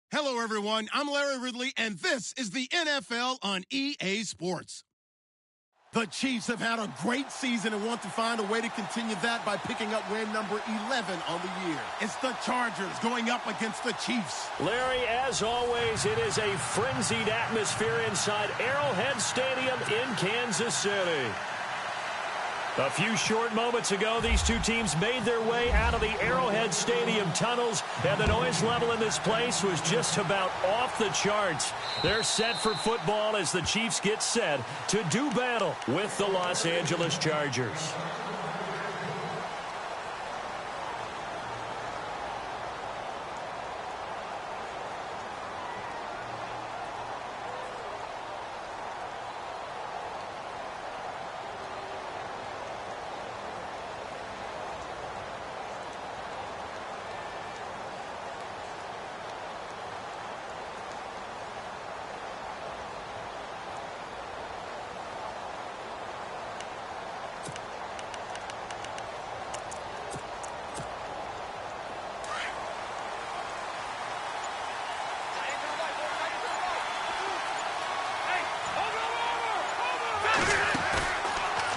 Hello, everyone. I'm Larry Ridley, and this is the NFL on EA Sports. The Chiefs have had a great season and want to find a way to continue that by picking up win number 11 on the year. It's the Chargers going up against the Chiefs. Larry, as always, it is a frenzied atmosphere inside Arrowhead Stadium in Kansas City. A few short moments ago, these two teams made their way out of the Arrowhead Stadium tunnels, and the noise level in this place was just about off the charts. They're set for football as the Chiefs get set to do battle with the Los Angeles Chargers.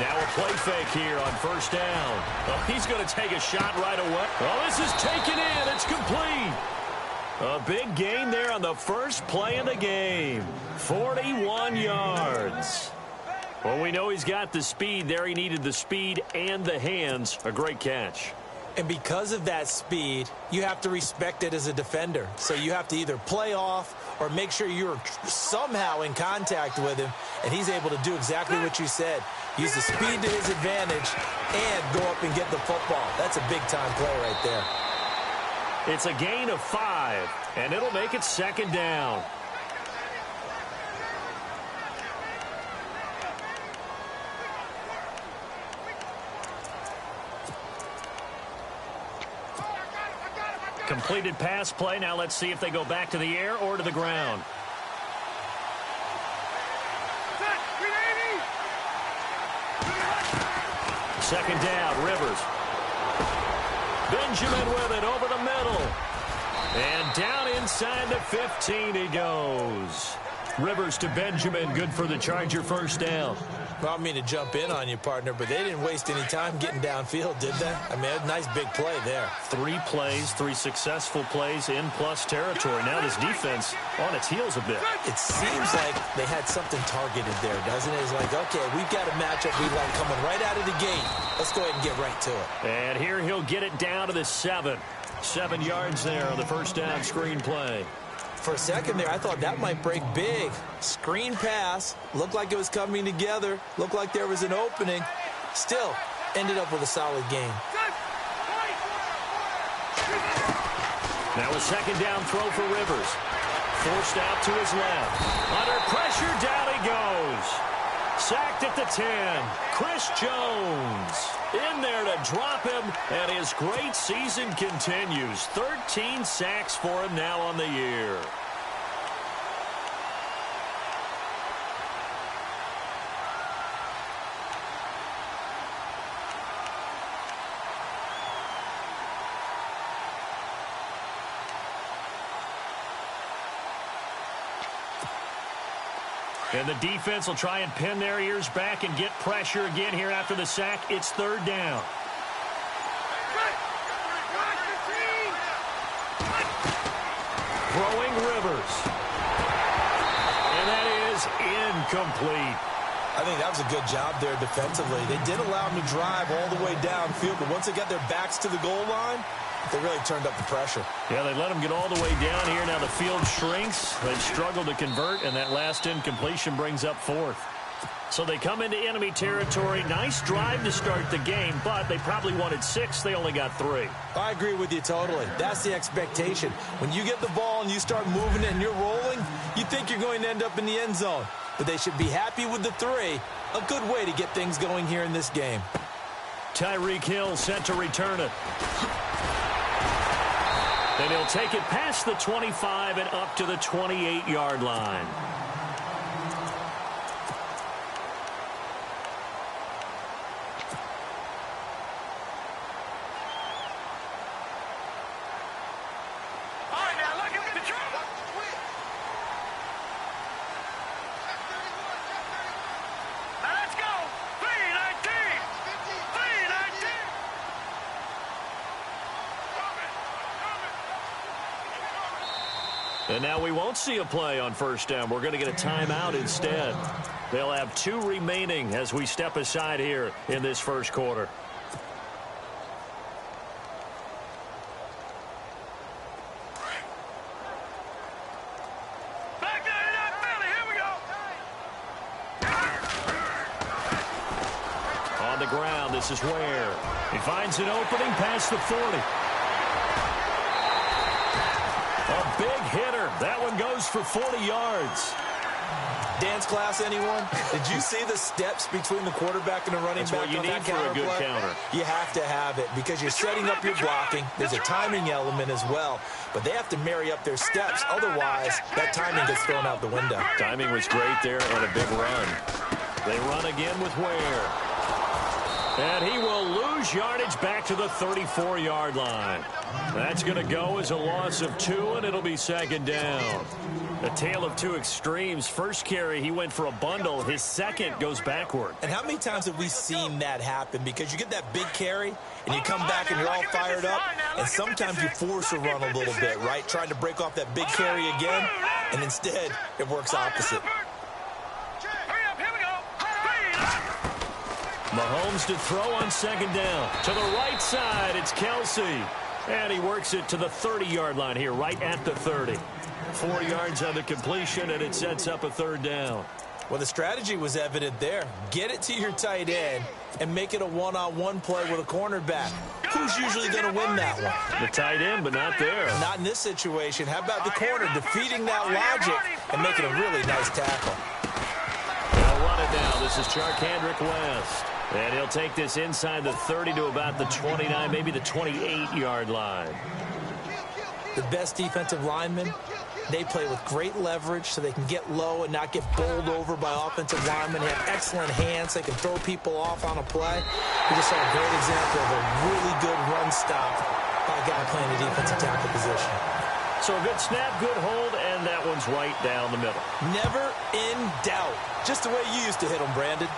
Now a play fake here on first down. Oh, he's going to take a shot right away. Oh, this is taken in. It's complete. A big gain there on the first play of the game. 41 yards. Well, we know he's got the speed there. He needed the speed and the hands. A great catch. And because of that speed, you have to respect it as a defender. So you have to either play off or make sure you're somehow in contact with him, and he's able to do exactly what you said. Use the speed to his advantage and go up and get the football. That's a big-time play right there. It's a gain of 5, and it'll make it second down. Completed pass play. Now let's see if they go back to the air or to the ground. Second down, Rivers. Benjamin with it over the middle. And down inside the 15 he goes. Rivers to Benjamin, good for the Charger first down. Well, I don't mean to jump in on you, partner, but they didn't waste any time getting downfield, did they? I mean, a nice big play there. 3 plays, 3 successful plays in plus territory. Now this defense on its heels a bit. It seems like they had something targeted there, doesn't it? It's like, okay, we've got a matchup we like coming right out of the gate. Let's go ahead and get right to it. And here he'll get it down to the 7. 7 yards there on the first down screen play. For a second there, I thought that might break big. Screen pass. Looked like it was coming together. Looked like there was an opening. Still, ended up with a solid game. Now a second down throw for Rivers. Forced out to his left. Under pressure, down he goes. Sacked at the 10. Chris Jones in there to drop him, and his great season continues. 13 sacks for him now on the year. And the defense will try and pin their ears back and get pressure again here after the sack. It's third down. Throwing Rivers. And that is incomplete. I think that was a good job there defensively. They did allow them to drive all the way downfield, but once they got their backs to the goal line, they really turned up the pressure. Yeah, they let them get all the way down here. Now the field shrinks. They've struggled to convert, and that last incompletion brings up 4th. So they come into enemy territory. Nice drive to start the game, but they probably wanted 6. They only got 3. I agree with you totally. That's the expectation. When you get the ball and you start moving it and you're rolling, you think you're going to end up in the end zone. But they should be happy with the 3. A good way to get things going here in this game. Tyreek Hill set to return it. And he'll take it past the 25 and up to the 28-yard line. And now we won't see a play on first down. We're going to get a timeout instead. They'll have 2 remaining as we step aside here in this first quarter. On the ground, this is Ware. He finds an opening past the 40. A big hitter. That one goes for 40 yards. Dance class, anyone? Did you see the steps between the quarterback and the running back? That's what you need for a good counter. You have to have it because you're setting up your blocking. There's a timing element as well. But they have to marry up their steps. Otherwise, that timing gets thrown out the window. Timing was great there and a big run. They run again with Ware. And he will lose yardage back to the 34-yard line. That's going to go as a loss of 2, and it'll be second down. A tale of 2 extremes. First carry, he went for a bundle. His second goes backward. And how many times have we seen that happen? Because you get that big carry, and you come back and you're all fired up, and sometimes you force a run a little bit, right? Trying to break off that big carry again, and instead it works opposite. Mahomes to throw on second down. To the right side, it's Kelsey. And he works it to the 30-yard line here, right at the 30. 4 yards on the completion, and it sets up a third down. Well, the strategy was evident there. Get it to your tight end and make it a one-on-one play with a cornerback. Who's usually going to win that one? The tight end, but not there. Not in this situation. How about the corner defeating that logic and making a really nice tackle? They'll run it now. This is Charkandrick West. And he'll take this inside the 30 to about the 29, maybe the 28-yard line. The best defensive linemen, they play with great leverage so they can get low and not get bowled over by offensive linemen. They have excellent hands. They can throw people off on a play. We just saw a great example of a really good run stop by a guy playing the defensive tackle position. So a good snap, good hold, and that one's right down the middle. Never in doubt. Just the way you used to hit them, Brandon.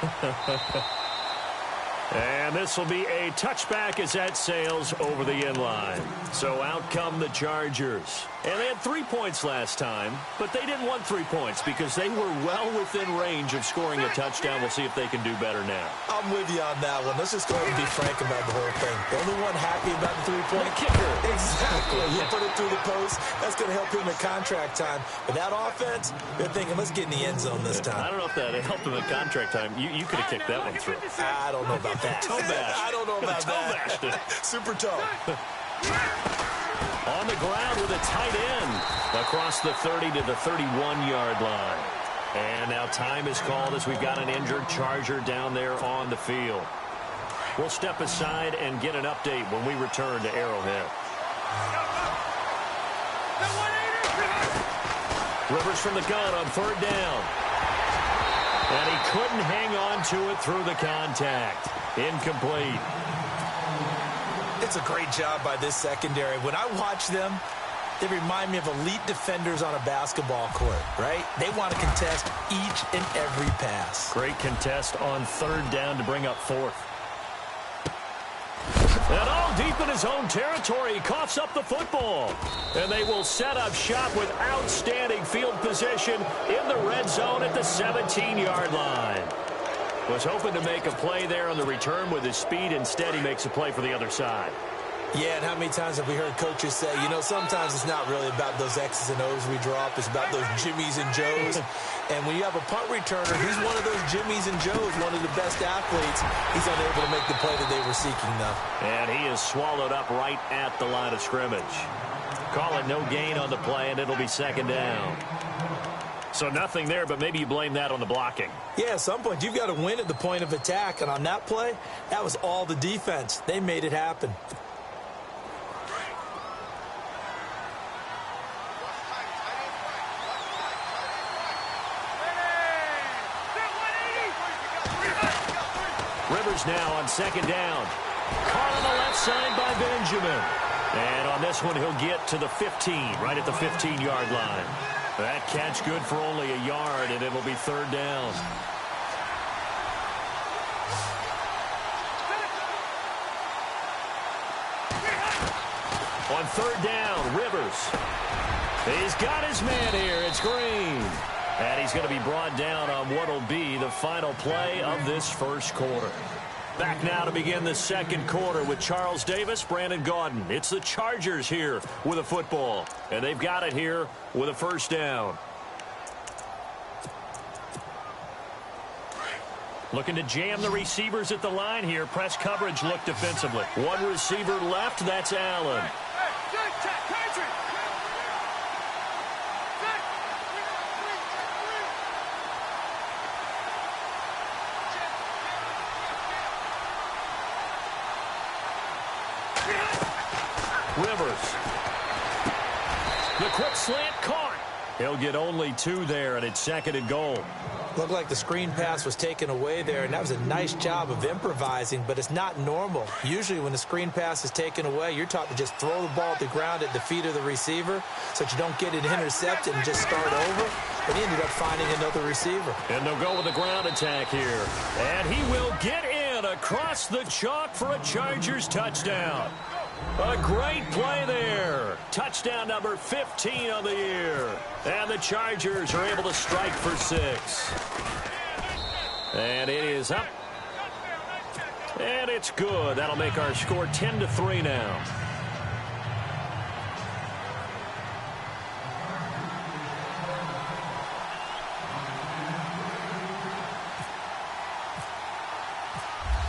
And this will be a touchback as that sails over the end line. So out come the Chargers. And they had 3 points last time, but they didn't want 3 points because they were well within range of scoring a touchdown. We'll see if they can do better now. I'm with you on that one. Let's just go ahead and be frank about the whole thing. The only one happy about the 3-point kicker. Exactly. You put it through the post. That's going to help him at contract time. But that offense, they're thinking, let's get in the end zone this time. I don't know if that helped him at contract time. You could have kicked that one through. I don't know about that. Toe bash. I don't know about that. Super toe. On the ground with a tight end across the 30 to the 31-yard line. And now time is called as we've got an injured Charger down there on the field. We'll step aside and get an update when we return to Arrowhead. Rivers from the gun on third down. And he couldn't hang on to it through the contact. Incomplete. It's a great job by this secondary. When I watch them, they remind me of elite defenders on a basketball court, right? They want to contest each and every pass. Great contest on third down to bring up fourth. And all deep in his own territory, he coughs up the football. And they will set up shop with outstanding field position in the red zone at the 17-yard line. Was hoping to make a play there on the return with his speed. Instead, he makes a play for the other side. Yeah, and how many times have we heard coaches say, you know, sometimes it's not really about those X's and O's we drop. It's about those Jimmies and Joes. And when you have a punt returner, he's one of those Jimmies and Joes, one of the best athletes. He's unable to make the play that they were seeking, though. And he is swallowed up right at the line of scrimmage. Call it no gain on the play, and it'll be second down. So nothing there, but maybe you blame that on the blocking. Yeah, at some point, you've got to win at the point of attack. And on that play, that was all the defense. They made it happen. Rivers now on second down. Caught on the left side by Benjamin. And on this one, he'll get to the 15, right at the 15-yard line. That catch good for only a yard, and it'll be third down. On third down, Rivers. He's got his man here. It's Green. And he's going to be brought down on what will be the final play of this first quarter. Back now to begin the second quarter with Charles Davis, Brandon Gaudin. It's the Chargers here with a football. And they've got it here with a first down. Looking to jam the receivers at the line here. Press coverage look defensively. One receiver left. That's Allen. Rivers. The quick slant caught. He'll get only 2 there, and it's second and goal. Looked like the screen pass was taken away there, and that was a nice job of improvising, but it's not normal. Usually when the screen pass is taken away, you're taught to just throw the ball at the ground at the feet of the receiver so that you don't get it intercepted and just start over. But he ended up finding another receiver. And they'll go with the ground attack here. And he will get in across the chalk for a Chargers touchdown. A great play there. Touchdown number 15 on the year. And the Chargers are able to strike for 6. And it is up. And it's good. That'll make our score 10-3 now.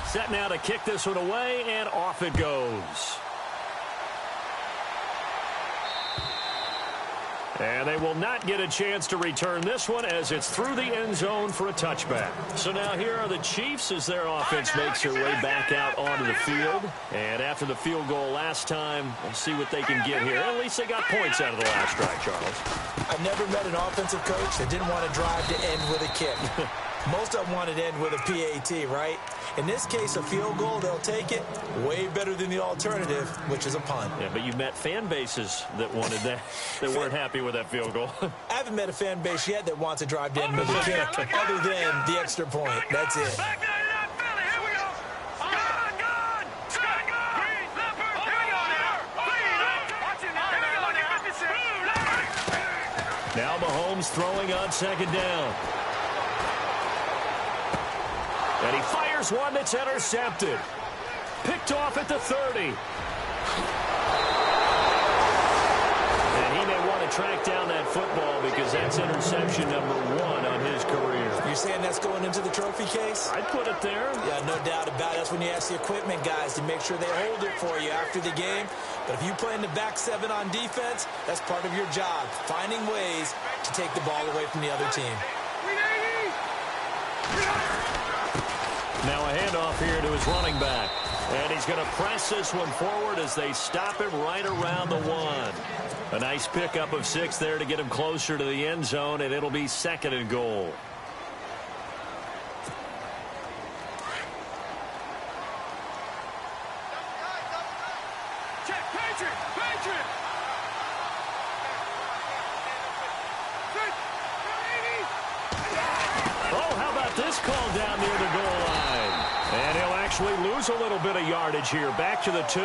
Set now to kick this one away, and off it goes. And they will not get a chance to return this one as it's through the end zone for a touchback. So now here are the Chiefs as their offense makes their way back out onto the field. And after the field goal last time, we'll see what they can get here. At least they got points out of the last drive, Charles. I've never met an offensive coach that didn't want to drive to end with a kick. Most of them wanted to end with a PAT, right? In this case, a field goal, they'll take it. Way better than the alternative, which is a punt. Yeah, but you met fan bases that wanted that, that weren't happy with that field goal. I haven't met a fan base yet that wants to drive to end with a kick, other than the extra point. That's it. Now Mahomes throwing on second down. And he fires one that's intercepted. Picked off at the 30. And he may want to track down that football because that's interception number 1 on his career. You're saying that's going into the trophy case? I'd put it there. Yeah, no doubt about it. That's when you ask the equipment guys to make sure they hold it for you after the game. But if you play in the back 7 on defense, that's part of your job, finding ways to take the ball away from the other team. Now a handoff here to his running back. And he's going to press this one forward as they stop him right around the 1. A nice pickup of 6 there to get him closer to the end zone, and it'll be second and goal. Oh, how about this call down near the goal line? And he'll actually lose a little bit of yardage here. Back to the 2.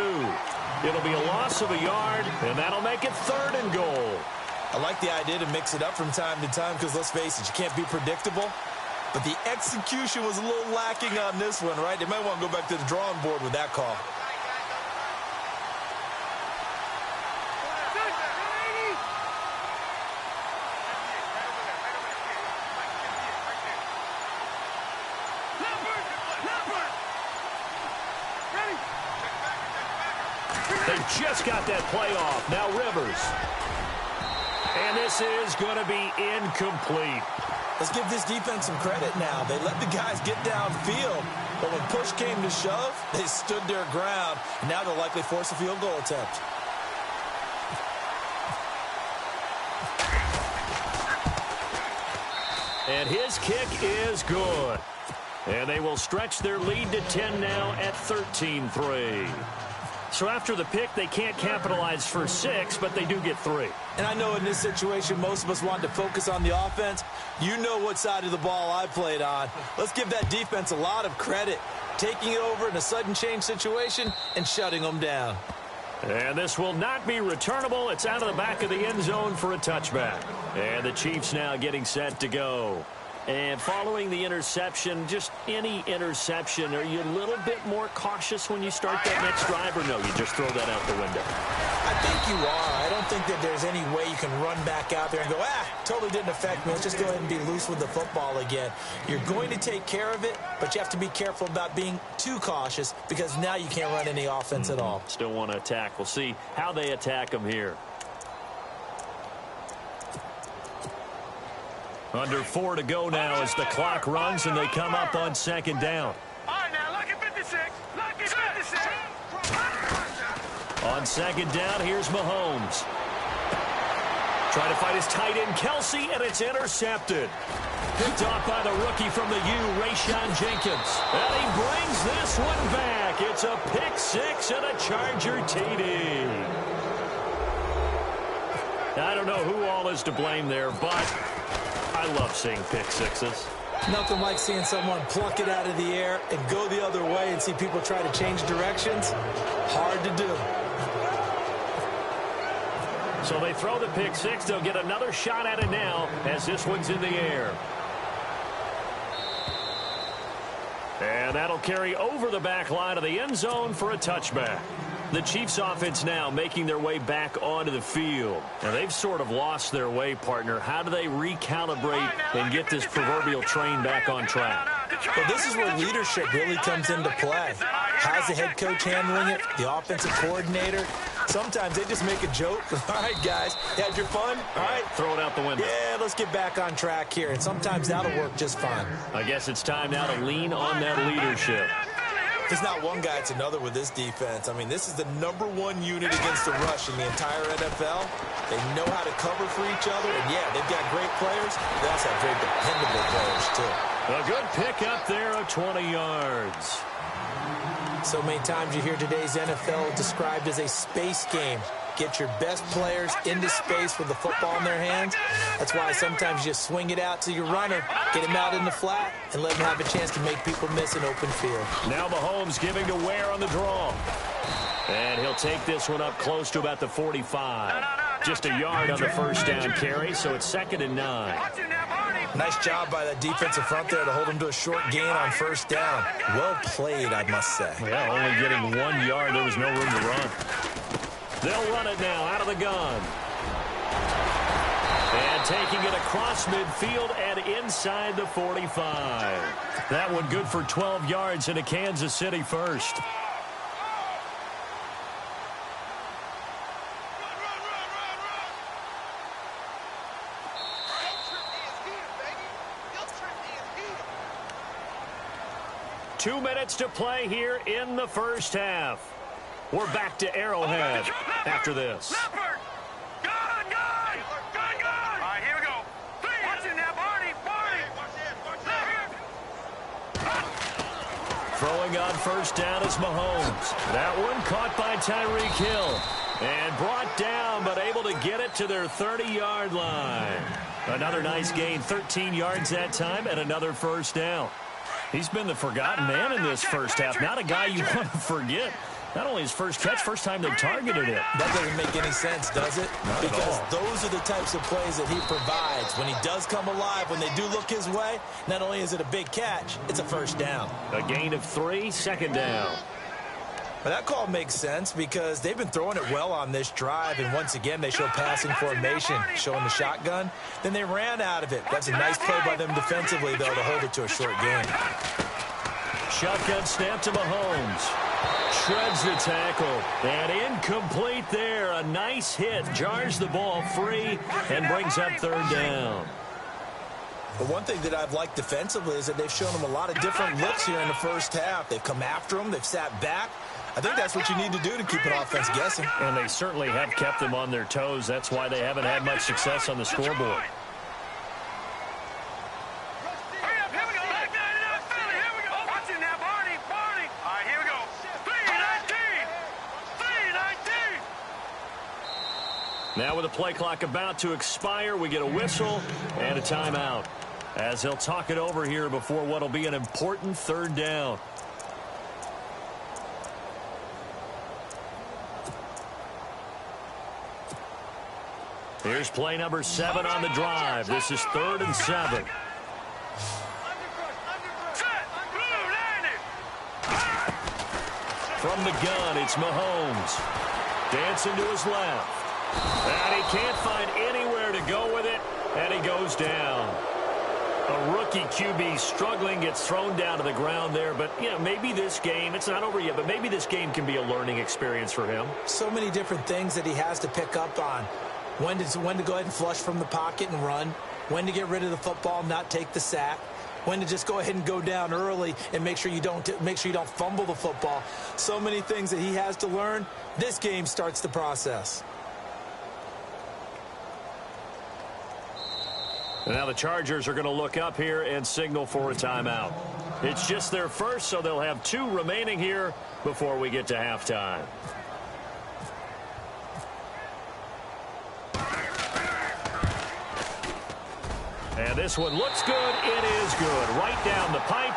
It'll be a loss of a yard, and that'll make it third and goal. I like the idea to mix it up from time to time because, let's face it, you can't be predictable. But the execution was a little lacking on this one, right? They might want to go back to the drawing board with that call. They just got that play off. Now Rivers. And this is going to be incomplete. Let's give this defense some credit now. They let the guys get downfield. But when push came to shove, they stood their ground. And now they'll likely force a field goal attempt. And his kick is good. And they will stretch their lead to 10 now at 13-3. So after the pick, they can't capitalize for 6, but they do get 3. And I know in this situation, most of us want to focus on the offense. You know what side of the ball I played on. Let's give that defense a lot of credit. Taking it over in a sudden change situation and shutting them down. And this will not be returnable. It's out of the back of the end zone for a touchback. And the Chiefs now getting set to go. And following the interception, just any interception, are you a little bit more cautious when you start that next drive, or no, you just throw that out the window? I think you are. I don't think that there's any way you can run back out there and go, totally didn't affect me. Let's just go ahead and be loose with the football again. You're going to take care of it, but you have to be careful about being too cautious because now you can't run any offense at all. Still want to attack. We'll see how they attack them here. Under 4 to go now as the clock runs and they come up on second down. All right, now, look at 56. Look at 56. On second down, here's Mahomes. Trying to fight his tight end, Kelsey, and it's intercepted. Picked off by the rookie from the U, Rayshon Jenkins. And he brings this one back. It's a pick six and a Charger TD. I don't know who all is to blame there, but I love seeing pick sixes. Nothing like seeing someone pluck it out of the air and go the other way and see people try to change directions. Hard to do. So they throw the pick six. They'll get another shot at it now as this one's in the air. And that'll carry over the back line of the end zone for a touchback. The Chiefs offense now making their way back onto the field. Now they've sort of lost their way, partner. How do they recalibrate and get this proverbial train back on track? Well, this is where leadership really comes into play. How's the head coach handling it? The offensive coordinator? Sometimes they just make a joke. All right, guys, you had your fun? All right. Throw it out the window. Yeah, let's get back on track here. And sometimes that'll work just fine. I guess it's time now to lean on that leadership. It's not one guy, it's another with this defense. I mean, this is the #1 unit against the rush in the entire NFL. They know how to cover for each other. And, yeah, they've got great players. They also have very dependable players, too. A good pickup there of 20 yards. So many times you hear today's NFL described as a space game. Get your best players into space with the football in their hands. That's why sometimes you just swing it out to your runner, get him out in the flat, and let him have a chance to make people miss an open field. Now Mahomes giving to Ware on the draw. And he'll take this one up close to about the 45. Just a yard on the first down carry, so it's 2nd and 9. Nice job by that defensive front there to hold him to a short gain on first down. Well played, I must say. Yeah, only getting 1 yard. There was no room to run. They'll run it now out of the gun. And taking it across midfield and inside the 45. That one good for 12 yards into Kansas City first. Two minutes to play here in the first half. We're back to Arrowhead after this. Gun! All right, here we go. Watch it now, Barney. Throwing on first down is Mahomes. That one caught by Tyreek Hill. And brought down, but able to get it to their 30-yard line. Another nice gain, 13 yards that time, and another first down. He's been the forgotten man in this first half. Not a guy you want to forget. Not only his first catch, first time they've targeted it. That doesn't make any sense, does it? Not because at all. Those are the types of plays that he provides. When he does come alive, when they do look his way, not only is it a big catch, it's a first down. A gain of 3, 2nd down. But that call makes sense because they've been throwing it well on this drive, and once again they show passing formation, showing the shotgun. Then they ran out of it. That's a nice play by them defensively, though, to hold it to a short gain. Shotgun snap to Mahomes. Shreds the tackle. And incomplete there. A nice hit. Jars the ball free and brings up 3rd down. But one thing that I've liked defensively is that they've shown them a lot of different looks here in the first half. They've come after them. They've sat back. I think that's what you need to do to keep an offense guessing. And they certainly have kept them on their toes. That's why they haven't had much success on the scoreboard. Now with the play clock about to expire, we get a whistle and a timeout as they'll talk it over here before what will be an important 3rd down. Here's play number 7 on the drive. This is 3rd and 7. From the gun, it's Mahomes. Dancing to his left. And he can't find anywhere to go with it, and he goes down. A rookie QB struggling, gets thrown down to the ground there. But, you know, maybe this game, it's not over yet, but maybe this game can be a learning experience for him. So many different things that he has to pick up on. When to go ahead and flush from the pocket and run. When to get rid of the football, not take the sack. When to just go ahead and go down early and make sure you don't fumble the football. So many things that he has to learn. This game starts the process. And now the Chargers are going to look up here and signal for a timeout. It's just their first, so they'll have 2 remaining here before we get to halftime. And this one looks good. It is good. Right down the pipe,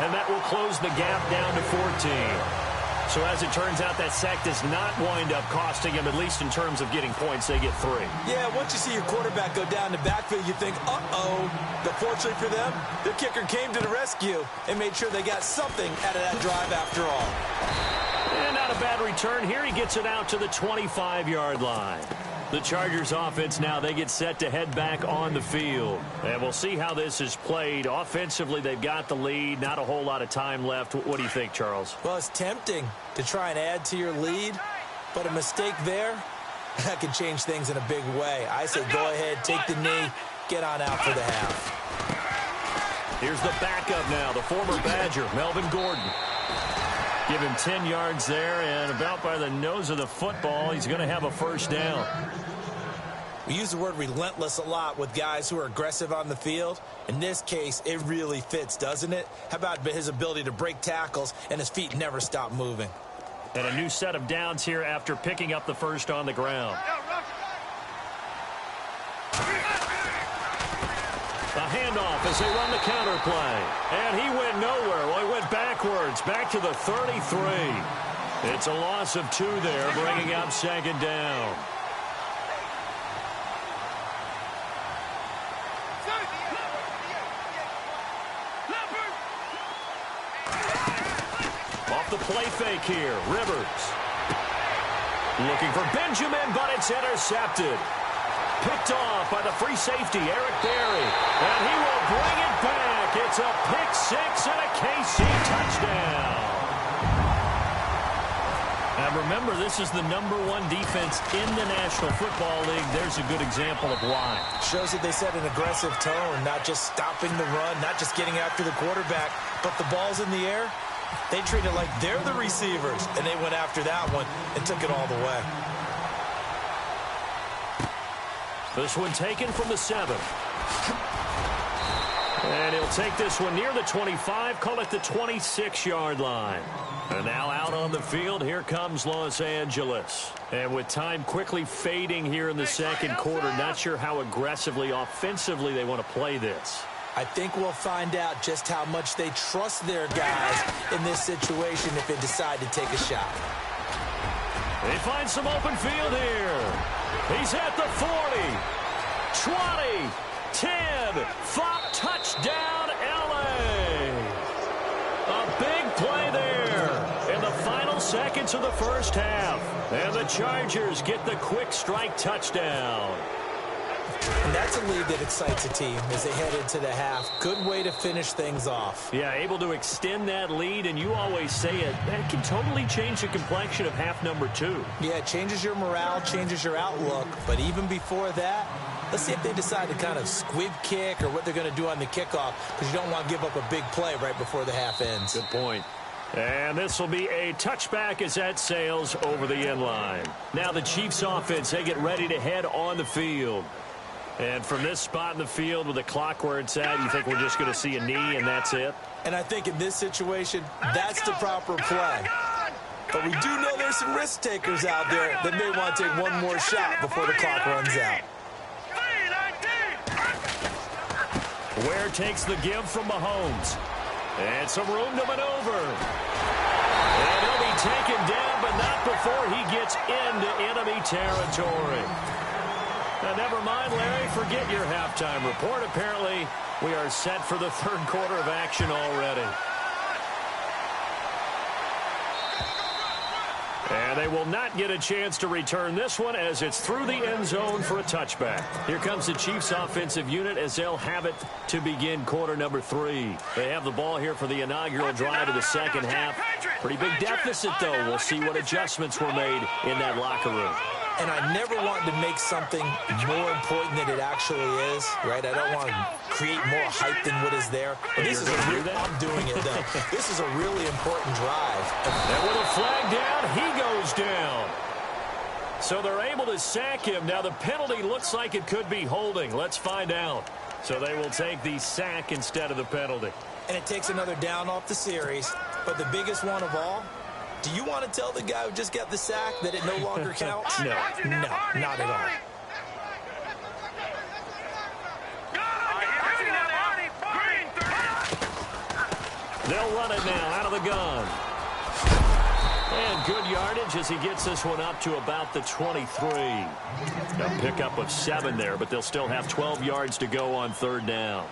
and that will close the gap down to 14. So as it turns out, that sack does not wind up costing him, at least in terms of getting points. They get 3. Yeah, once you see your quarterback go down the backfield, you think, uh-oh. But fortunately for them, the kicker came to the rescue and made sure they got something out of that drive after all. And not a bad return here. He gets it out to the 25-yard line. The Chargers offense now, they get set to head back on the field. And we'll see how this is played. Offensively, they've got the lead. Not a whole lot of time left. What do you think, Charles? Well, it's tempting to try and add to your lead, but a mistake there, that can change things in a big way. I say go ahead, take the knee, get on out for the half. Here's the backup now, the former Badger, Melvin Gordon. Give him 10 yards there, and about by the nose of the football, he's going to have a first down. We use the word relentless a lot with guys who are aggressive on the field. In this case, it really fits, doesn't it? How about his ability to break tackles and his feet never stop moving? And a new set of downs here after picking up the first on the ground. A handoff as they run the counter play. And he went nowhere. Well, he went backwards, back to the 33. It's a loss of 2 there, bringing up 2nd down. Off the play fake here, Rivers. Looking for Benjamin, but it's intercepted. Picked off by the free safety, Eric Berry. And he will bring it back. It's a pick 6 and a KC touchdown. And remember, this is the #1 defense in the National Football League. There's a good example of why. Shows that they set an aggressive tone, not just stopping the run, not just getting after the quarterback, but the ball's in the air. They treat it like they're the receivers, and they went after that one and took it all the way. This one taken from the 7. And he'll take this one near the 25, call it the 26-yard line. And now out on the field, here comes Los Angeles. And with time quickly fading here in the second quarter, not sure how aggressively, offensively they want to play this. I think we'll find out just how much they trust their guys in this situation if they decide to take a shot. They find some open field here. He's at the 40, 20, 10, 5, touchdown, L.A. A big play there in the final seconds of the first half. And the Chargers get the quick strike touchdown. And that's a lead that excites a team as they head into the half. Good way to finish things off. Yeah, able to extend that lead, and you always say it, that can totally change the complexion of half number 2. Yeah, it changes your morale, changes your outlook. But even before that, let's see if they decide to kind of squib kick or what they're going to do on the kickoff, because you don't want to give up a big play right before the half ends. Good point. And this will be a touchback as that sails over the end line. Now the Chiefs offense, they get ready to head on the field. And from this spot in the field with the clock where it's at, you think we're just going to see a knee and that's it? And I think in this situation, that's the proper play. But we do know there's some risk takers out there that may want to take one more shot before the clock runs out. Ware takes the give from Mahomes. And some room to maneuver. And he'll be taken down, but not before he gets into enemy territory. Never mind, Larry. Forget your halftime report. Apparently, we are set for the third quarter of action already. And they will not get a chance to return this one as it's through the end zone for a touchback. Here comes the Chiefs offensive unit as they'll have it to begin quarter number 3. They have the ball here for the inaugural drive of the second half. Pretty big deficit, though. We'll see what adjustments were made in that locker room. And I never want to make something more important than it actually is, right? I don't want to create more hype than what is there. But this is I'm doing it, though. This is a really important drive. And with a flag down, he goes down. So they're able to sack him. Now the penalty looks like it could be holding. Let's find out. So they will take the sack instead of the penalty. And it takes another down off the series. But the biggest one of all, do you want to tell the guy who just got the sack that it no longer counts? No, not at all. They'll run it now out of the gun. And good yardage as he gets this one up to about the 23. A pickup of 7 there, but they'll still have 12 yards to go on third down.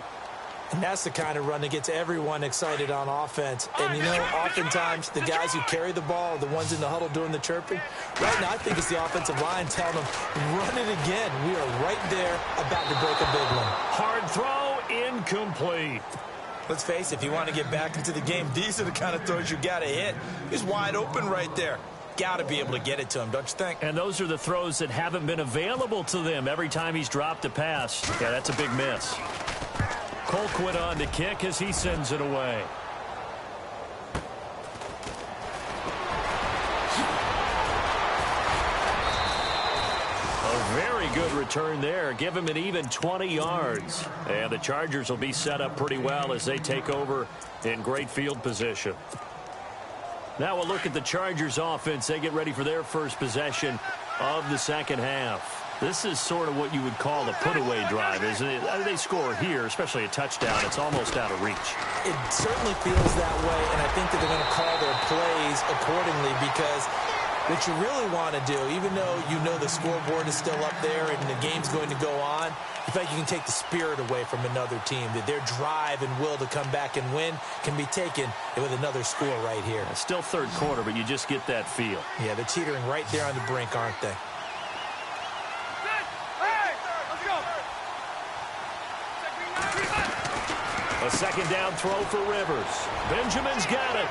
And that's the kind of run that gets everyone excited on offense. And, you know, oftentimes the guys who carry the ball are the ones in the huddle doing the chirping. Right now, I think it's the offensive line telling them, run it again. We are right there about to break a big one. Hard throw, incomplete. Let's face it, if you want to get back into the game, these are the kind of throws you got to hit. He's wide open right there. Got to be able to get it to him, don't you think? And those are the throws that haven't been available to them every time he's dropped a pass. Yeah, that's a big miss. Colquitt on to kick as he sends it away. A very good return there. Give him an even 20 yards. And the Chargers will be set up pretty well as they take over in great field position. Now we'll look at the Chargers offense. They get ready for their first possession of the second half. This is sort of what you would call a put-away drive, isn't it? They score here, especially a touchdown. It's almost out of reach. It certainly feels that way, and I think that they're going to call their plays accordingly because what you really want to do, even though you know the scoreboard is still up there and the game's going to go on, you feel like you can take the spirit away from another team, that their drive and will to come back and win can be taken with another score right here. It's still third quarter, but you just get that feel. Yeah, they're teetering right there on the brink, aren't they? A second down throw for Rivers. Benjamin's got it.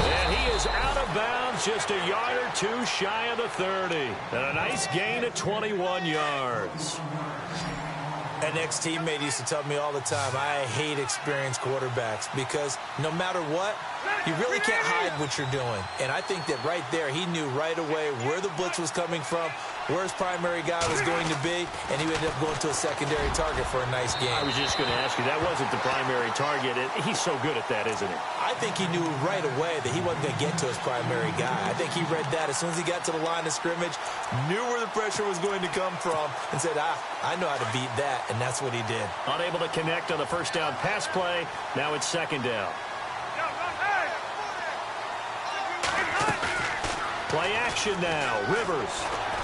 And he is out of bounds just a yard or two shy of the 30. And a nice gain of 21 yards. An ex-teammate used to tell me all the time, I hate experienced quarterbacks because no matter what, you really can't hide what you're doing. And I think that right there, he knew right away where the blitz was coming from, where his primary guy was going to be, and he ended up going to a secondary target for a nice game. I was just going to ask you, that wasn't the primary target. He's so good at that, isn't he? I think he knew right away that he wasn't going to get to his primary guy. I think he read that as soon as he got to the line of scrimmage, knew where the pressure was going to come from, and said, I know how to beat that, and that's what he did. Unable to connect on the first down pass play. Now it's second down. Play action now. Rivers.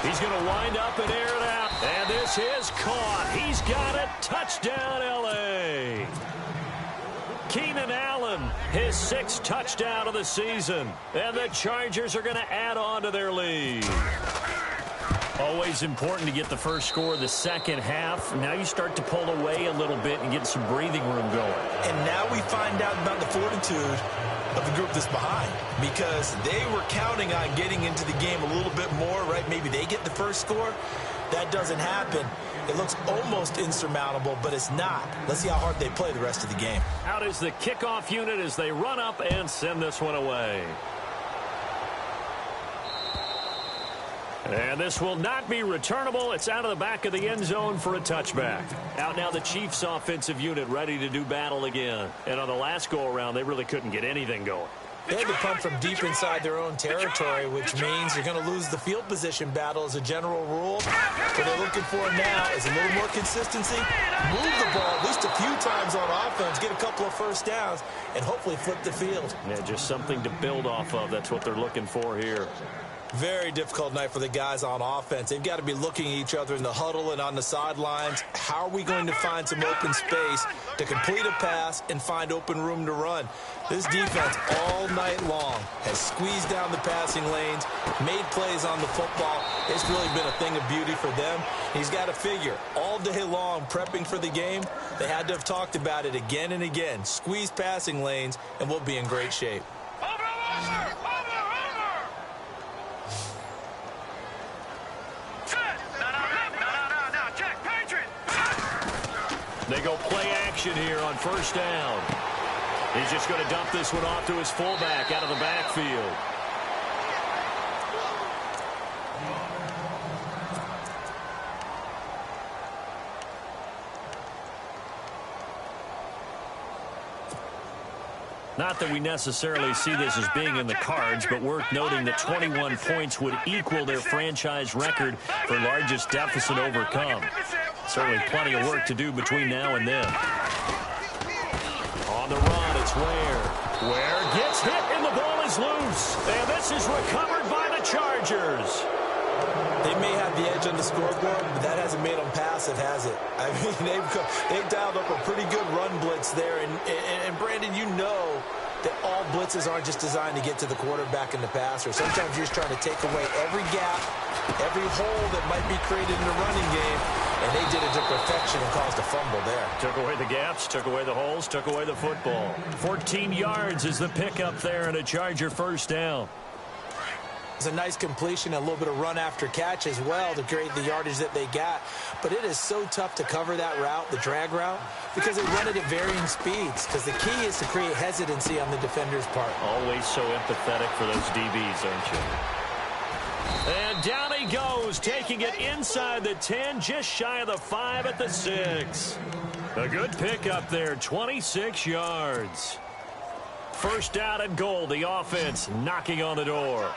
He's going to wind up and air it out. And this is caught. He's got it. Touchdown, L.A. Keenan Allen, his 6th touchdown of the season. And the Chargers are going to add on to their lead. Always important to get the first score of the second half. Now you start to pull away a little bit and get some breathing room going. And now we find out about the fortitude of the group that's behind, because they were counting on getting into the game a little bit more, right? Maybe they get the first score. That doesn't happen. It looks almost insurmountable, but it's not. Let's see how hard they play the rest of the game. Out is the kickoff unit as they run up and send this one away. And this will not be returnable. It's out of the back of the end zone for a touchback. Out now the Chiefs offensive unit ready to do battle again. And on the last go-around, they really couldn't get anything going. They had to pump from deep inside their own territory, which means you're going to lose the field position battle as a general rule. What they're looking for now is a little more consistency, move the ball at least a few times on offense, get a couple of first downs, and hopefully flip the field. Yeah, just something to build off of. That's what they're looking for here. Very difficult night for the guys on offense. They've got to be looking at each other in the huddle and on the sidelines. How are we going to find some open space to complete a pass and find open room to run? This defense all night long has squeezed down the passing lanes, made plays on the football. It's really been a thing of beauty for them. He's got to figure all day long prepping for the game. They had to have talked about it again and again. Squeeze passing lanes and we'll be in great shape. They go play action here on first down. He's just going to dump this one off to his fullback out of the backfield. Not that we necessarily see this as being in the cards, but worth noting that 21 points would equal their franchise record for largest deficit overcome. Certainly plenty of work to do between now and then. On the run, it's Ware gets hit and the ball is loose. And this is recovered by the Chargers. They may have the edge on the scoreboard, but that hasn't made them passive, has it? I mean, they've dialed up a pretty good run blitz there. And Brandon, you know that all blitzes aren't just designed to get to the quarterback and the passer. Sometimes you're just trying to take away every gap, every hole that might be created in the running game, and they did it to perfection and caused a fumble there. Took away the gaps, took away the holes, took away the football. 14 yards is the pickup there and a Charger first down. It's a nice completion, a little bit of run after catch as well to create the yardage that they got. But it is so tough to cover that route, the drag route, because they run it at varying speeds. Because the key is to create hesitancy on the defender's part. Always so empathetic for those DBs, aren't you? And down he goes, taking it inside the 10, just shy of the 5 at the 6. A good pickup there, 26 yards. First down and goal, the offense knocking on the door.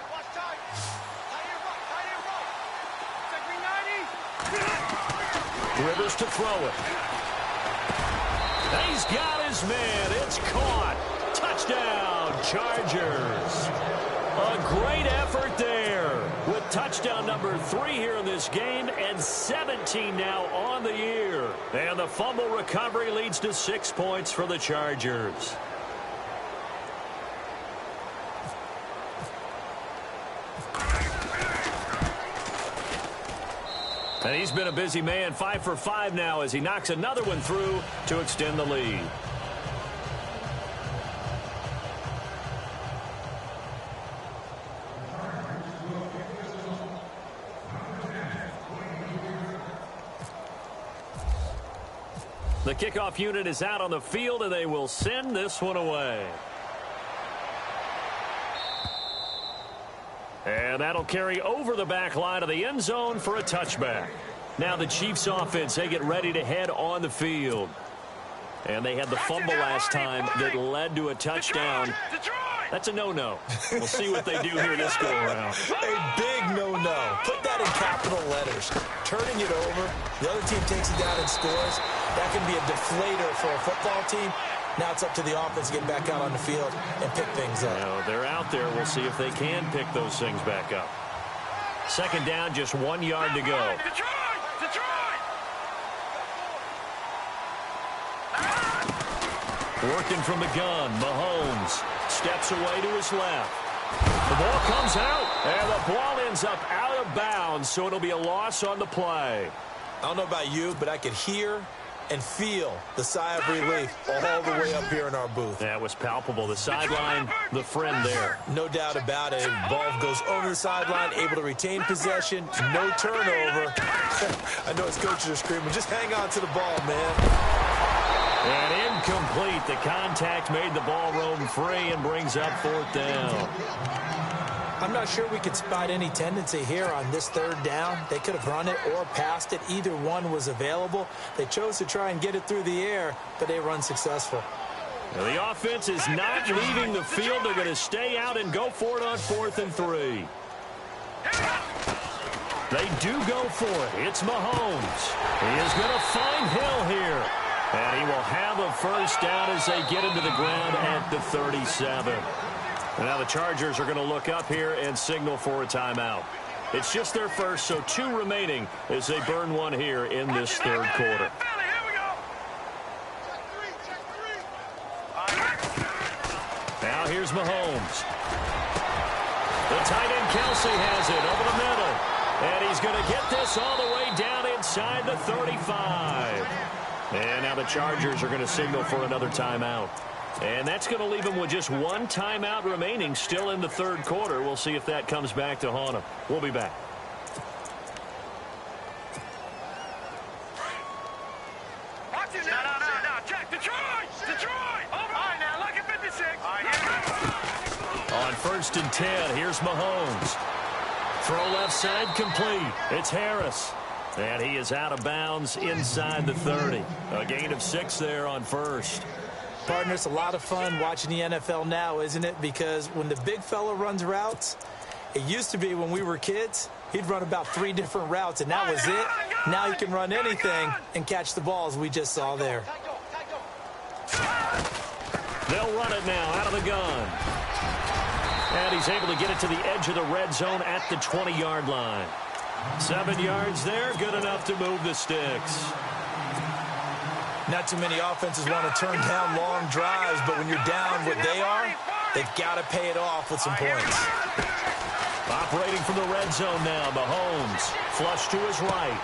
Rivers to throw it. He's got his man. It's caught. Touchdown, Chargers. A great effort there with touchdown number 3 here in this game and 17 now on the year. And the fumble recovery leads to 6 points for the Chargers. And he's been a busy man, 5 for 5 now as he knocks another one through to extend the lead. The kickoff unit is out on the field, and they will send this one away. And that'll carry over the back line of the end zone for a touchback. Now the Chiefs offense, they get ready to head on the field. And they had the fumble last time that led to a touchdown. That's a no-no. We'll see what they do here this go-around. A big no-no. Put that in capital letters. Turning it over, the other team takes it down and scores. That can be a deflator for a football team. Now it's up to the offense to get back out on the field and pick things up. Now, they're out there. We'll see if they can pick those things back up. Second down, just 1 yard to go. Working from the gun, Mahomes steps away to his left. The ball comes out, and the ball ends up out of bounds, so it'll be a loss on the play. I don't know about you, but I could hear and feel the sigh of relief all the way up here in our booth. That was palpable. The sideline, the friend there. No doubt about it. Ball goes over the sideline, able to retain possession, no turnover. I know his coaches are screaming, just hang on to the ball, man. And incomplete. The contact made the ball roam free and brings up fourth down. I'm not sure we could spot any tendency here on this third down. They could have run it or passed it. Either one was available. They chose to try and get it through the air, but they run successful. Now the offense is not leaving the field. They're going to stay out and go for it on 4th and 3. They do go for it. It's Mahomes. He is going to find Hill here. And he will have a first down as they get into the ground at the 37. And now the Chargers are going to look up here and signal for a timeout. It's just their first, so 2 remaining as they burn one here in this third quarter. Now here's Mahomes. The tight end Kelsey has it over the middle. And he's going to get this all the way down inside the 35. And now the Chargers are going to signal for another timeout. And that's going to leave them with just 1 timeout remaining still in the third quarter. We'll see if that comes back to haunt them. We'll be back. No. Check. Detroit. Over. All right, now look at 56. All right, on 1st and 10, here's Mahomes. Throw left side complete. It's Harris. And he is out of bounds inside the 30. A gain of 6 there on 1st. Partner, it's a lot of fun watching the NFL now, isn't it? Because when the big fella runs routes, it used to be when we were kids, he'd run about 3 different routes, and that was it. Now he can run anything and catch the balls we just saw there. They'll run it now out of the gun. And he's able to get it to the edge of the red zone at the 20-yard line. 7 yards there, good enough to move the sticks. Not too many offenses want to turn down long drives, but when you're down what they are, they've got to pay it off with some points. Operating from the red zone now, Mahomes. Flush to his right.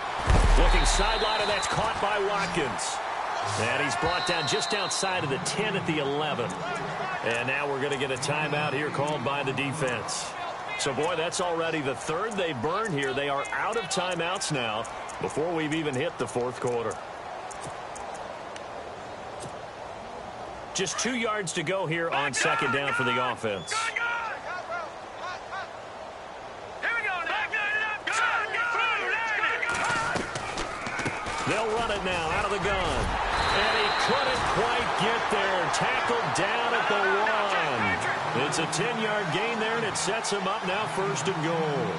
Looking sideline, and that's caught by Watkins. And he's brought down just outside of the 10 at the 11. And now we're going to get a timeout here called by the defense. So, boy, that's already the 3rd they burned here. They are out of timeouts now before we've even hit the 4th quarter. Just 2 yards to go here on 2nd down for the offense. They'll run it now out of the gun. And he couldn't quite get there. Tackled down at the 1. It's a 10-yard gain there, and it sets him up now 1st and goal.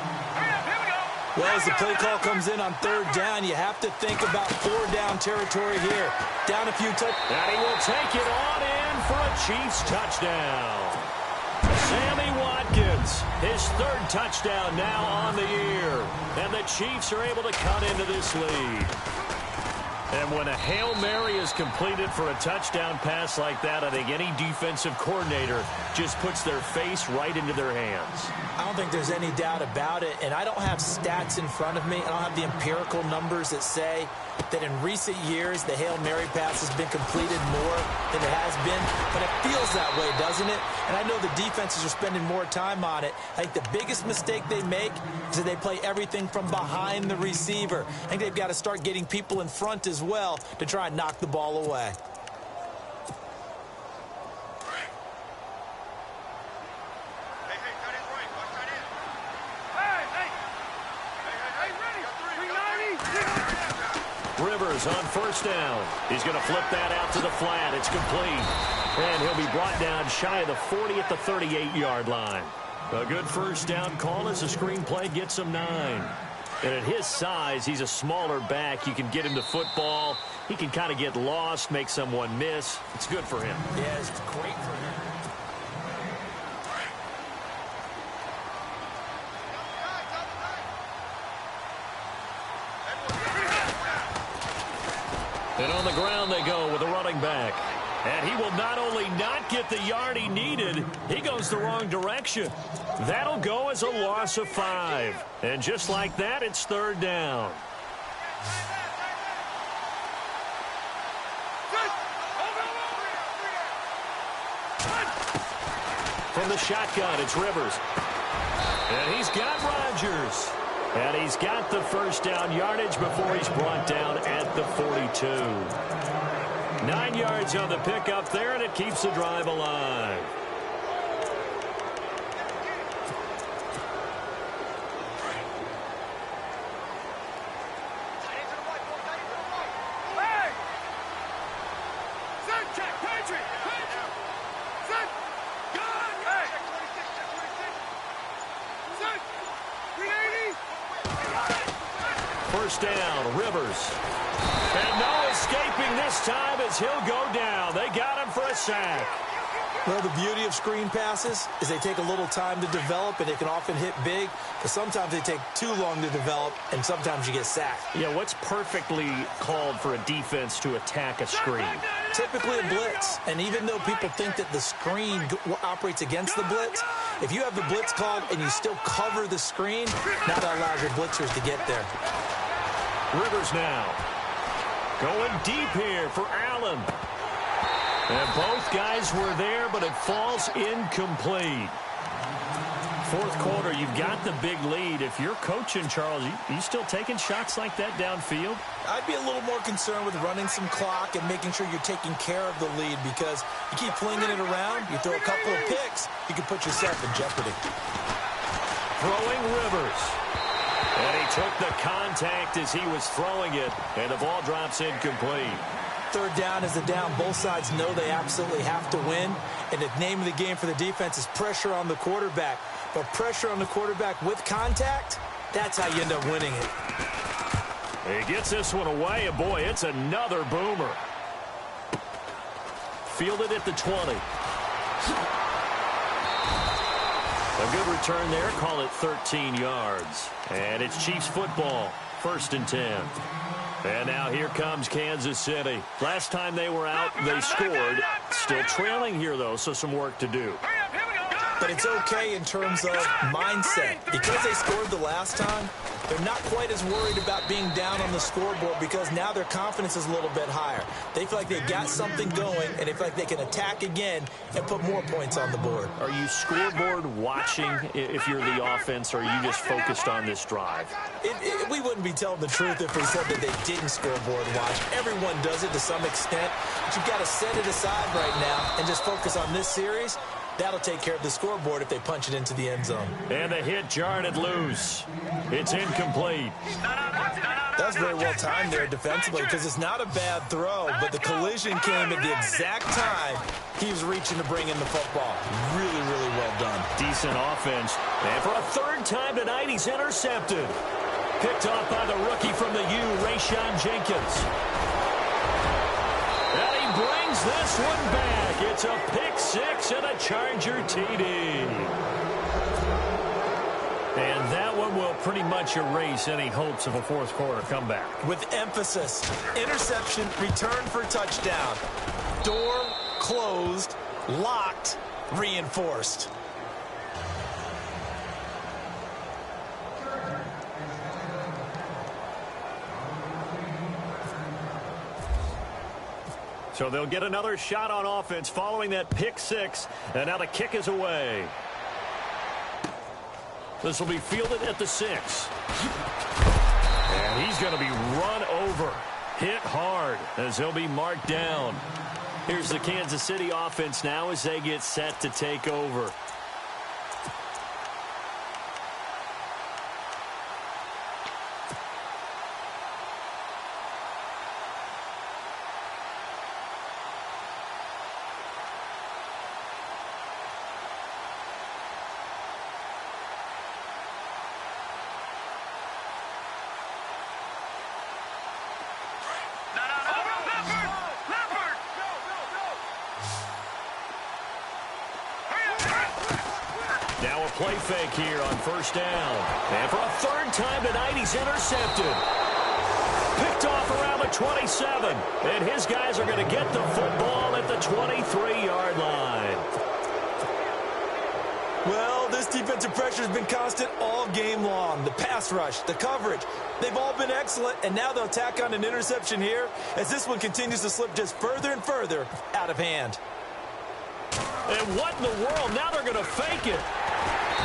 Well, as the play call comes in on 3rd down, you have to think about 4-down territory here. Down a few touchdowns. And he will take it on in for a Chiefs touchdown. Sammy Watkins, his 3rd touchdown now on the year. And the Chiefs are able to cut into this lead. And when a Hail Mary is completed for a touchdown pass like that, I think any defensive coordinator just puts their face right into their hands. I don't think there's any doubt about it, and I don't have stats in front of me. I don't have the empirical numbers that say that in recent years the Hail Mary pass has been completed more than it has been, but it feels that way, doesn't it? And I know the defenses are spending more time on it. I think the biggest mistake they make is that they play everything from behind the receiver. I think they've got to start getting people in front as well to try and knock the ball away. Rivers on 1st down. He's going to flip that out to the flat. It's complete. And he'll be brought down shy of the 40 at the 38-yard line. A good 1st down call as the screen play gets him 9. And at his size, he's a smaller back. You can get him to football. He can kind of get lost, make someone miss. It's good for him. Yeah, it's great for him. And on the ground they go with a running back. And he will not only not get the yard he needed, he goes the wrong direction. That'll go as a loss of 5. And just like that, it's 3rd down. From the shotgun, it's Rivers. And he's got Rodgers. And he's got the 1st down yardage before he's brought down at the 42. 9 yards on the pickup there, and it keeps the drive alive. First down, Rivers. And no escaping this time as he'll go down. They got him for a sack. Well, the beauty of screen passes is they take a little time to develop, and they can often hit big, but sometimes they take too long to develop, and sometimes you get sacked. Yeah, what's perfectly called for a defense to attack a screen? Typically a blitz, and even though people think that the screen operates against the blitz, if you have the blitz called and you still cover the screen, now that allows your blitzers to get there. Rivers now. Going deep here for Allen. And both guys were there, but it falls incomplete. Fourth quarter, you've got the big lead. If you're coaching, Charles, you still taking shots like that downfield? I'd be a little more concerned with running some clock and making sure you're taking care of the lead, because you keep flinging it around, you throw a couple of picks, you can put yourself in jeopardy. Throwing Rivers. And he took the contact as he was throwing it, and the ball drops incomplete. Third down is a down. Both sides know they absolutely have to win. And the name of the game for the defense is pressure on the quarterback. But pressure on the quarterback with contact, that's how you end up winning it. He gets this one away, and boy, it's another boomer. Fielded at the 20. A good return there. Call it 13 yards. And it's Chiefs football. 1st and 10. And now here comes Kansas City. Last time they were out, they scored. Still trailing here, though, so some work to do. But it's okay in terms of mindset. Because they scored the last time, they're not quite as worried about being down on the scoreboard, because now their confidence is a little bit higher. They feel like they've got something going, and they feel like they can attack again and put more points on the board. Are you scoreboard watching if you're the offense, or are you just focused on this drive? We wouldn't be telling the truth if we said that they didn't scoreboard watch. Everyone does it to some extent, but you've got to set it aside right now and just focus on this series. That'll take care of the scoreboard if they punch it into the end zone. And the hit jarred it loose. It's incomplete. That's very well timed there defensively, because it's not a bad throw, but the collision came at the exact time he was reaching to bring in the football. Really, really well done. Decent offense. And for a third time tonight, he's intercepted. Picked off by the rookie from the U, Rayshon Jenkins. And he brings this one back. It's a pick six and a Charger TD. And that one will pretty much erase any hopes of a fourth quarter comeback. With emphasis, interception, return for touchdown. Door closed, locked, reinforced. So they'll get another shot on offense following that pick six. And now the kick is away. This will be fielded at the 6. And he's going to be run over. Hit hard as he'll be marked down. Here's the Kansas City offense now as they get set to take over. Now a play fake here on first down. And for a third time tonight, he's intercepted. Picked off around the 27. And his guys are going to get the football at the 23-yard line. Well, this defensive pressure has been constant all game long. The pass rush, the coverage, they've all been excellent. And now they'll tack on an interception here as this one continues to slip just further and further out of hand. And what in the world? Now they're going to fake it.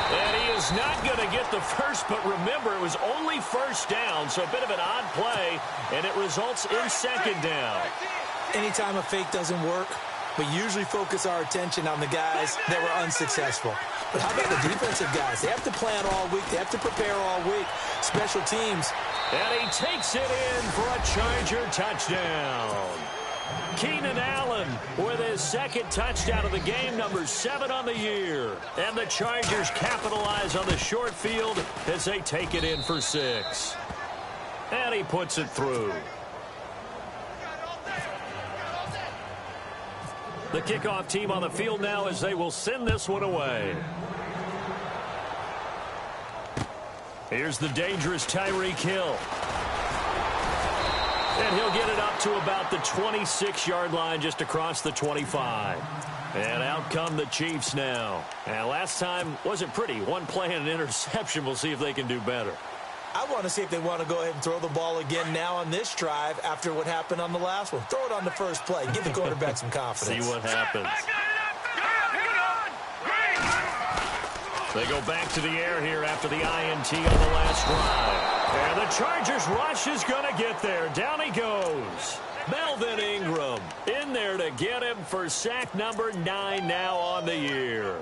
And he is not going to get the first, but remember, it was only first down, so a bit of an odd play, and it results in second down. Anytime a fake doesn't work, we usually focus our attention on the guys that were unsuccessful. But how about the defensive guys? They have to plan all week. They have to prepare all week. Special teams. And he takes it in for a Charger touchdown. Keenan Allen with his second touchdown of the game, number 7 on the year. And the Chargers capitalize on the short field as they take it in for 6. And he puts it through. The kickoff team on the field now as they will send this one away. Here's the dangerous Tyreek Hill. And he'll get it up to about the 26-yard line, just across the 25. And out come the Chiefs now. And last time wasn't pretty. One play and an interception. We'll see if they can do better. I want to see if they want to go ahead and throw the ball again now on this drive after what happened on the last one. Throw it on the first play. Give the quarterback some confidence. See what happens. They go back to the air here after the INT on the last drive. And the Chargers rush is going to get there. Down he goes. Melvin Ingram in there to get him for sack number 9 now on the year.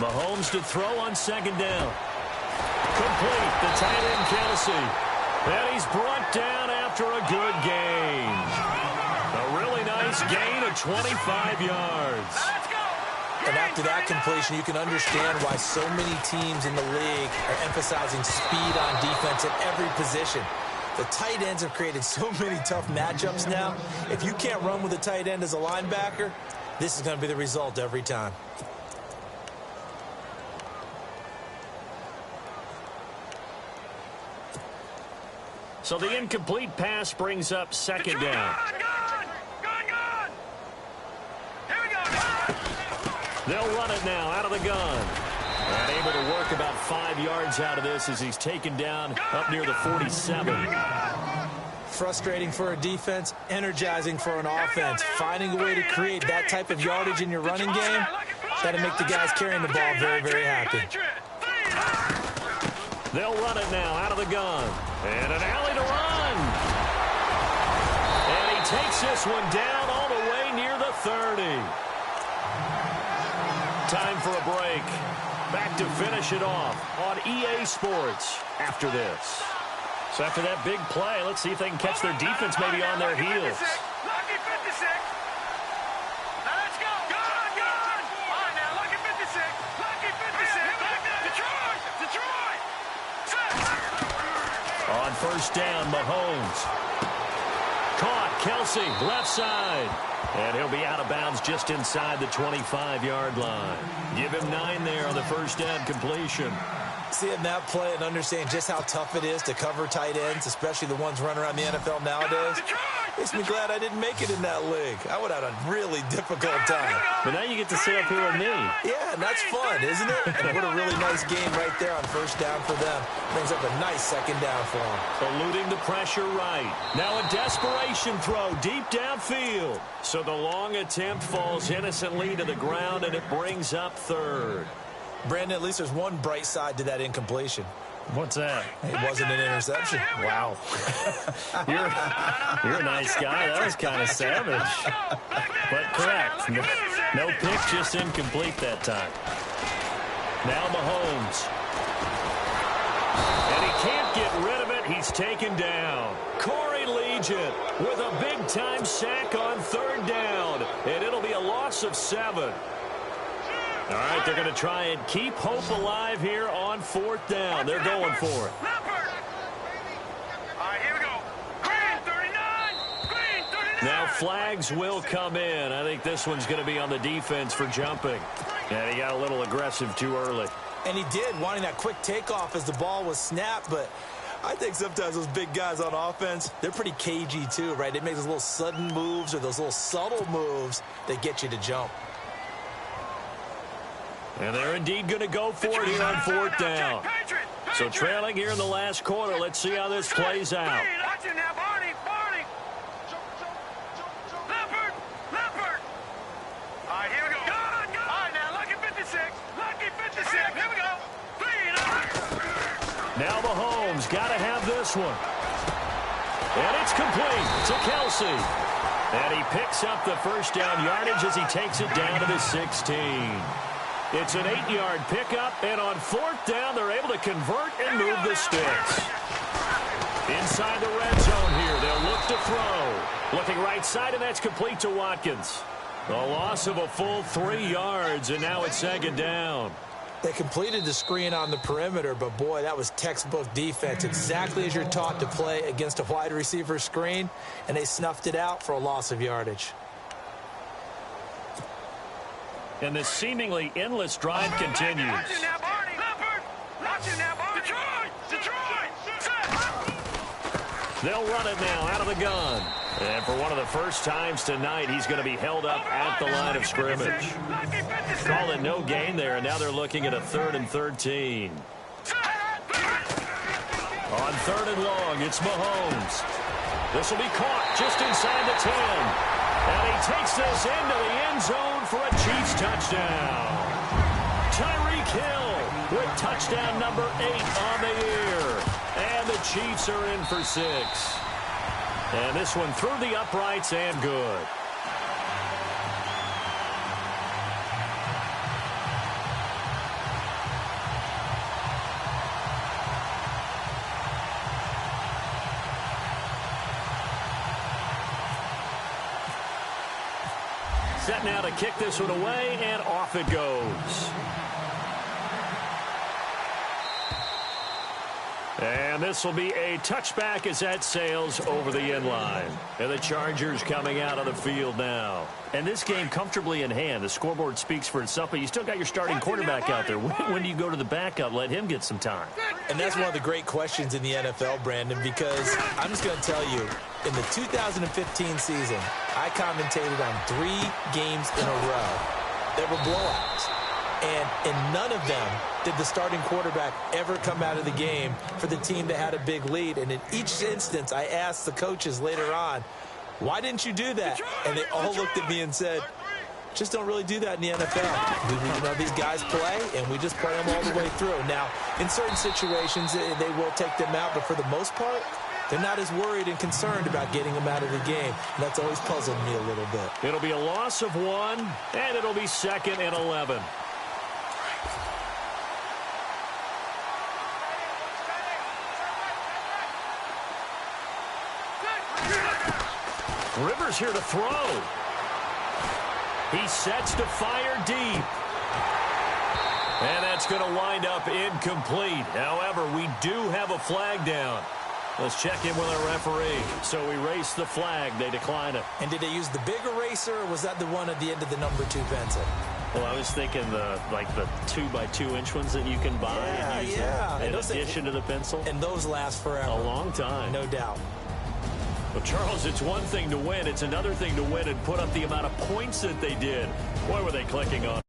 Mahomes to throw on second down. Complete. The tight end, Kelsey. And he's brought down after a good gain. A really nice gain of 25 yards. And after that completion, you can understand why so many teams in the league are emphasizing speed on defense at every position. The tight ends have created so many tough matchups now. If you can't run with a tight end as a linebacker, this is going to be the result every time. So the incomplete pass brings up second down. They'll run it now out of the gun. And able to work about 5 yards out of this as he's taken down up near the 47. Frustrating for a defense, energizing for an offense. Finding a way to create that type of yardage in your running game, got to make the guys carrying the ball very, very happy. They'll run it now out of the gun. And an alley to run. And he takes this one down all the way near the 30. Time for a break. Back to finish it off on EA Sports after this. So after that big play, let's see if they can catch their defense maybe on their heels. Lucky 56. Now let's go. Good, good. All right, now, lucky 56. Lucky 56. Detroit. On first down, Mahomes. Caught, Kelsey, left side. And he'll be out of bounds just inside the 25-yard line. Give him 9 there on the first down completion. Seeing that play and understanding just how tough it is to cover tight ends, especially the ones running around the NFL nowadays, makes me glad I didn't make it in that league. I would have had a really difficult time. But now you get to sit up here with me. Yeah, and that's fun, isn't it? And what a really nice game right there on first down for them. Brings up a nice second down for them. Eluding the pressure right. Now a desperation throw deep downfield. So the long attempt falls innocently to the ground, and it brings up third. Brandon, at least there's one bright side to that incompletion. What's that? It wasn't an interception. Wow. You're a nice guy. That was kind of savage. But correct. No pick, just incomplete that time. Now Mahomes. And he can't get rid of it. He's taken down. Corey Legion with a big-time sack on third down. And it'll be a loss of 7. All right, they're going to try and keep hope alive here on fourth down. They're going for it. All right, here we go. Green 39. Green 39. Now flags will come in. I think this one's going to be on the defense for jumping. And he got a little aggressive too early. And he did, wanting that quick takeoff as the ball was snapped, but I think sometimes those big guys on offense, they're pretty cagey too, right? They make those little sudden moves or those little subtle moves that get you to jump. And they're indeed going to go for it here on fourth down. So trailing here in the last quarter. Let's see how this plays out. Watch it now, Barney. Leopard. All right, here we go. Good. All right, now, lucky 56. Lucky 56. Here we go. Now Mahomes got to have this one. And it's complete to Kelsey. And he picks up the first down yardage as he takes it down to the 16. It's an 8-yard pickup, and on fourth down, they're able to convert and move the sticks. Inside the red zone here, they'll look to throw. Looking right side, and that's complete to Watkins. A loss of a full 3 yards, and now it's second down. They completed the screen on the perimeter, but boy, that was textbook defense, exactly as you're taught to play against a wide receiver screen, and they snuffed it out for a loss of yardage. And this seemingly endless drive continues. They'll run it now out of the gun. And for one of the first times tonight, he's going to be held up at the line of scrimmage. Call it no gain there, and now they're looking at a 3rd and 13. On 3rd and long, it's Mahomes. This will be caught just inside the 10. And he takes this into the end zone for a Chiefs touchdown. Tyreek Hill with touchdown number 8 on the year. And the Chiefs are in for 6. And this one through the uprights and good. Set now to kick this one away, and off it goes. And this will be a touchback as that sails over the end line. And the Chargers coming out of the field now. And this game comfortably in hand. The scoreboard speaks for itself, but you still got your starting quarterback out there. When do you go to the backup? Let him get some time. And that's one of the great questions in the NFL, Brandon, because I'm just going to tell you, in the 2015 season, I commentated on 3 games in a row that were blowouts. And in none of them did the starting quarterback ever come out of the game for the team that had a big lead. And in each instance, I asked the coaches later on, why didn't you do that? And they all looked at me and said, just don't really do that in the NFL. You know, these guys play, and we just play them all the way through. Now, in certain situations, they will take them out, but for the most part, they're not as worried and concerned about getting them out of the game. And that's always puzzled me a little bit. It'll be a loss of 1, and it'll be 2nd and 11. Rivers here to throw. He sets to fire deep. And that's going to wind up incomplete. However, we do have a flag down. Let's check in with our referee. So we race the flag. They decline it. And did they use the big eraser, or was that the one at the end of the number 2 pencil? Well, I was thinking the 2x2-inch ones that you can buy and use in addition to the pencil. And those last forever. A long time. No doubt. Well, Charles, it's one thing to win. It's another thing to win and put up the amount of points that they did. Boy, were they clicking on.